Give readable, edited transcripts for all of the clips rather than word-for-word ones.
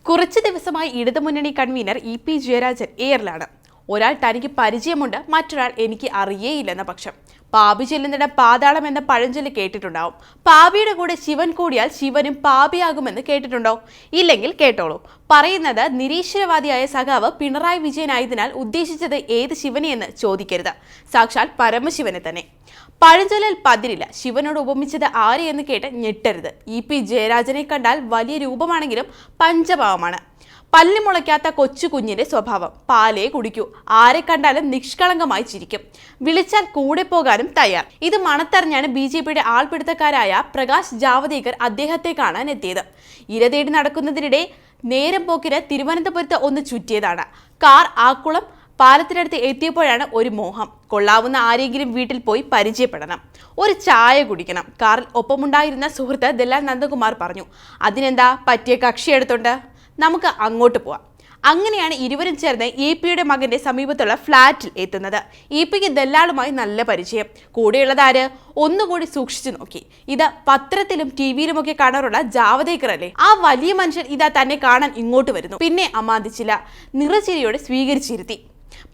കുറച്ച് ദിവസമായി ഇടതുമുന്നണി കൺവീനർ ഇ.പി. ജയരാജൻ എയറിലാണ്. ഒരാൾ തനിക്ക് പരിചയമുണ്ട്, മറ്റൊരാൾ എനിക്ക് അറിയേയില്ലെന്ന പക്ഷം. പാപി ചെല്ലുന്നിടം പാതാളം എന്ന പഴഞ്ചൊല്ല് കേട്ടിട്ടുണ്ടാവും. പാപിയുടെ കൂടെ ശിവൻ കൂടിയാൽ ശിവനും പാപിയാകുമെന്ന് കേട്ടിട്ടുണ്ടോ? ഇല്ലെങ്കിൽ കേട്ടോളൂ. പറയുന്നത് നിരീശ്വരവാദിയായ സഖാവ് പിണറായി വിജയനായതിനാൽ ഉദ്ദേശിച്ചത് ഏത് ശിവനെയെന്ന് ചോദിക്കരുത്, സാക്ഷാൽ പരമശിവനെ തന്നെ. പഴഞ്ചൊല്ലിൽ പതിരില്ല. ശിവനോട് ഉപമിച്ചത് ആരെയെന്ന് കേട്ട് ഞെട്ടരുത്. ഇ.പി. ജയരാജനെ കണ്ടാൽ വലിയ രൂപമാണെങ്കിലും പഞ്ചഭാവമാണ്. പല്ല് മുളയ്ക്കാത്ത കൊച്ചു കുഞ്ഞിന്റെ സ്വഭാവം. പാലേ കുടിക്കൂ. ആരെ കണ്ടാലും നിഷ്കളങ്കമായി ചിരിക്കും. വിളിച്ചാൽ കൂടെ പോകാനും തയ്യാർ. ഇത് മണത്തറിഞ്ഞാണ് ബി.ജെ.പിയുടെ ആൾപിടുത്തക്കാരായ പ്രകാശ് ജാവദേക്കർ അദ്ദേഹത്തെ കാണാൻ എത്തിയത്. ഇര തേടി നടക്കുന്നതിനിടെ നേരം പോക്കിന് തിരുവനന്തപുരത്ത് ഒന്ന് ചുറ്റിയതാണ്. കാർ ആക്കുളം പാലത്തിനടുത്ത് എത്തിയപ്പോഴാണ് ഒരു മോഹം. കൊള്ളാവുന്ന ആരെങ്കിലും വീട്ടിൽ പോയി പരിചയപ്പെടണം, ഒരു ചായ കുടിക്കണം. കാറിൽ ഒപ്പമുണ്ടായിരുന്ന സുഹൃത്ത് ദല്ലാൽ നന്ദകുമാർ പറഞ്ഞു, അതിനെന്താ, പറ്റിയ കക്ഷി എടുത്തോണ്ട് നമുക്ക് അങ്ങോട്ട് പോവാം. അങ്ങനെയാണ് ഇരുവരും ചേർന്ന് ഇ.പിയുടെ മകന്റെ സമീപത്തുള്ള ഫ്ളാറ്റിൽ എത്തുന്നത്. ഇ.പിക്ക് ദല്ലാളുമായി നല്ല പരിചയം. കൂടെയുള്ളതാര്? ഒന്നുകൂടി സൂക്ഷിച്ചു നോക്കി. ഇത് പത്രത്തിലും ടിവിയിലുമൊക്കെ കാണാറുള്ള ജാവദേക്കർ അല്ലേ? ആ വലിയ മനുഷ്യൻ ഇതാ തന്നെ കാണാൻ ഇങ്ങോട്ട് വരുന്നു. പിന്നെ അമാന്തിച്ചില്ല, നിറചിരിയോടെ സ്വീകരിച്ചിരുത്തി.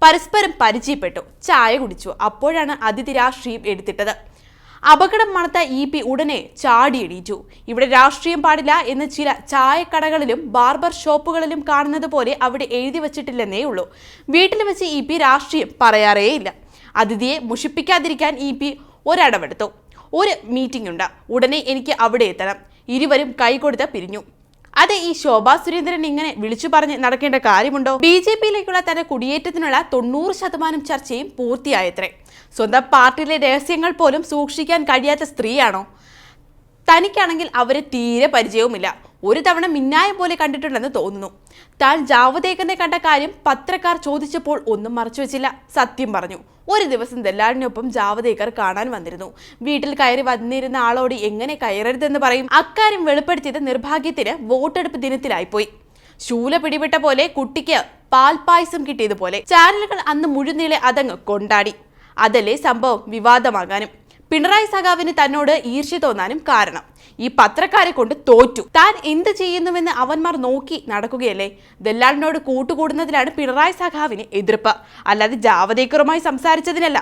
പരസ്പരം പരിചയപ്പെട്ടു, ചായ കുടിച്ചു. അപ്പോഴാണ് അതിഥി രാഷ്ട്രീയം എടുത്തിട്ടത്. അപകടം മണത്ത ഇ.പി ഉടനെ ചാടിയെണീറ്റു. ഇവിടെ രാഷ്ട്രീയം പാടില്ല എന്ന് ചില ചായക്കടകളിലും ബാർബർ ഷോപ്പുകളിലും കാണുന്നത് പോലെ അവിടെ എഴുതി വച്ചിട്ടില്ലെന്നേ ഉള്ളൂ. വീട്ടിൽ വെച്ച് ഇ.പി രാഷ്ട്രീയം പറയാറേയില്ല. അതിഥിയെ മുഷിപ്പിക്കാതിരിക്കാൻ ഇ.പി ഒരടവെടുത്തു. ഒരു മീറ്റിംഗ് ഉണ്ട്, ഉടനെ എനിക്ക് അവിടെ എത്തണം. ഇരുവരും കൈകൊടുത്ത് പിരിഞ്ഞു. അതെ, ഈ ശോഭാ സുരേന്ദ്രൻ ഇങ്ങനെ വിളിച്ചു പറഞ്ഞ് നടക്കേണ്ട കാര്യമുണ്ടോ? ബി.ജെ.പിയിലേക്കുള്ള തന്റെ കുടിയേറ്റത്തിനുള്ള 90% ചർച്ചയും പൂർത്തിയായത്രേ. സ്വന്തം പാർട്ടിയിലെ രഹസ്യങ്ങൾ പോലും സൂക്ഷിക്കാൻ കഴിയാത്ത സ്ത്രീയാണോ? തനിക്കാണെങ്കിൽ അവരെ തീരെ പരിചയവുമില്ല. ഒരു തവണ മിന്നായം പോലെ കണ്ടിട്ടുണ്ടെന്ന് തോന്നുന്നു. താൻ ജാവദേക്കറിനെ കണ്ട കാര്യം പത്രക്കാർ ചോദിച്ചപ്പോൾ ഒന്നും മറച്ചുവെച്ചില്ല, സത്യം പറഞ്ഞു. ഒരു ദിവസം ദല്ലാളിനൊപ്പം ജാവദേക്കർ കാണാൻ വന്നിരുന്നു. വീട്ടിൽ കയറി വന്നിരുന്ന ആളോട് എങ്ങനെ കയറരുതെന്ന് പറയും? അക്കാര്യം വെളിപ്പെടുത്തിയത് നിർഭാഗ്യത്തിന് വോട്ടെടുപ്പ് ദിനത്തിലായിപ്പോയി. ശൂല പിടിപെട്ട പോലെ കുട്ടിക്ക് പാൽപായസം കിട്ടിയതുപോലെ ചാനലുകൾ അന്ന് മുഴുനീളെ അതങ്ങ് കൊണ്ടാടി. അതല്ലേ സംഭവം വിവാദമാകാനും പിണറായി സഖാവിന് തന്നോട് ഈർഷ്യ തോന്നാനും കാരണം. ഈ പത്രക്കാരെ കൊണ്ട് തോറ്റു. താൻ എന്ത് ചെയ്യുന്നുവെന്ന് അവന്മാർ നോക്കി നടക്കുകയല്ലേ? ദല്ലാളിനോട് കൂട്ടുകൂടുന്നതിലാണ് പിണറായി സഖാവിന് എതിർപ്പ്, അല്ലാതെ ജാവദേക്കറുമായി സംസാരിച്ചതിനല്ല.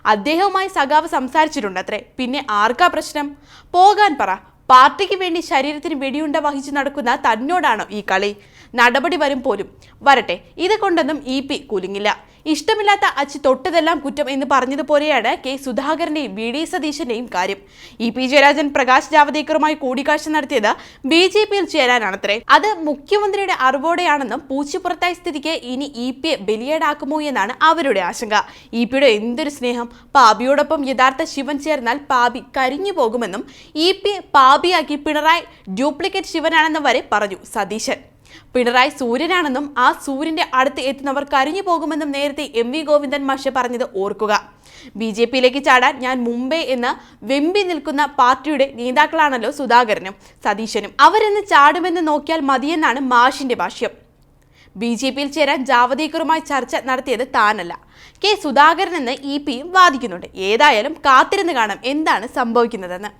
അദ്ദേഹവുമായി സഖാവ് സംസാരിച്ചിട്ടുണ്ടത്രേ. പിന്നെ ആർക്കാ പ്രശ്നം? പോകാൻ പറ. പാർട്ടിക്ക് വേണ്ടി ശരീരത്തിന് വെടിയുണ്ട വഹിച്ചു നടക്കുന്ന തന്നോടാണോ ഈ കളി? നടപടി വരും പോലും. വരട്ടെ, ഇത് കൊണ്ടൊന്നും ഇ.പി കുലുങ്ങില്ല. ഇഷ്ടമില്ലാത്ത അച്ചി തൊട്ടതെല്ലാം കുറ്റം എന്ന് പറഞ്ഞതുപോലെയാണ് കെ സുധാകരന്റെയും വി.ഡി. സതീശന്റെയും കാര്യം. ഇ.പി ജയരാജൻ പ്രകാശ് ജാവദേക്കറുമായി കൂടിക്കാഴ്ച നടത്തിയത് ബി.ജെ.പിയിൽ ചേരാനാണത്രേ. അത് മുഖ്യമന്ത്രിയുടെ അറിവോടെയാണെന്നും പൂച്ചിപ്പുറത്തായ സ്ഥിതിക്ക് ഇനി ഇ.പിയെ ബലിയേടാക്കുമോ എന്നാണ് അവരുടെ ആശങ്ക. ഇ.പിയുടെ എന്തൊരു സ്നേഹം! പാപിയോടൊപ്പം യഥാർത്ഥ ശിവൻ ചേർന്നാൽ പാപി കരിഞ്ഞു പോകുമെന്നും ഇ.പിയെ പാപിയാക്കി പിണറായി ഡ്യൂപ്ലിക്കേറ്റ് ശിവനാണെന്ന് വരെ പറഞ്ഞു സതീശൻ. പിണറായി സൂര്യനാണെന്നും ആ സൂര്യന്റെ അടുത്ത് എത്തുന്നവർ കരിഞ്ഞു പോകുമെന്നും നേരത്തെ എം.വി. ഗോവിന്ദൻ മാഷ് പറഞ്ഞത് ഓർക്കുക. ബി.ജെ.പിയിലേക്ക് ചാടാൻ ഞാൻ മുമ്പേ എന്ന് വെമ്പി നിൽക്കുന്ന പാർട്ടിയുടെ നേതാക്കളാണല്ലോ സുധാകരനും സതീശനും. അവരെന്ന് ചാടുമെന്ന് നോക്കിയാൽ മതിയെന്നാണ് മാഷിന്റെ ഭാഷ്യം. ബി.ജെ.പിയിൽ ചേരാൻ ജാവദേക്കറുമായി ചർച്ച നടത്തിയത് താനല്ല, കെ സുധാകരൻ എന്ന് ഇ.പിയും വാദിക്കുന്നുണ്ട്. ഏതായാലും കാത്തിരുന്ന് കാണാം എന്താണ് സംഭവിക്കുന്നതെന്ന്.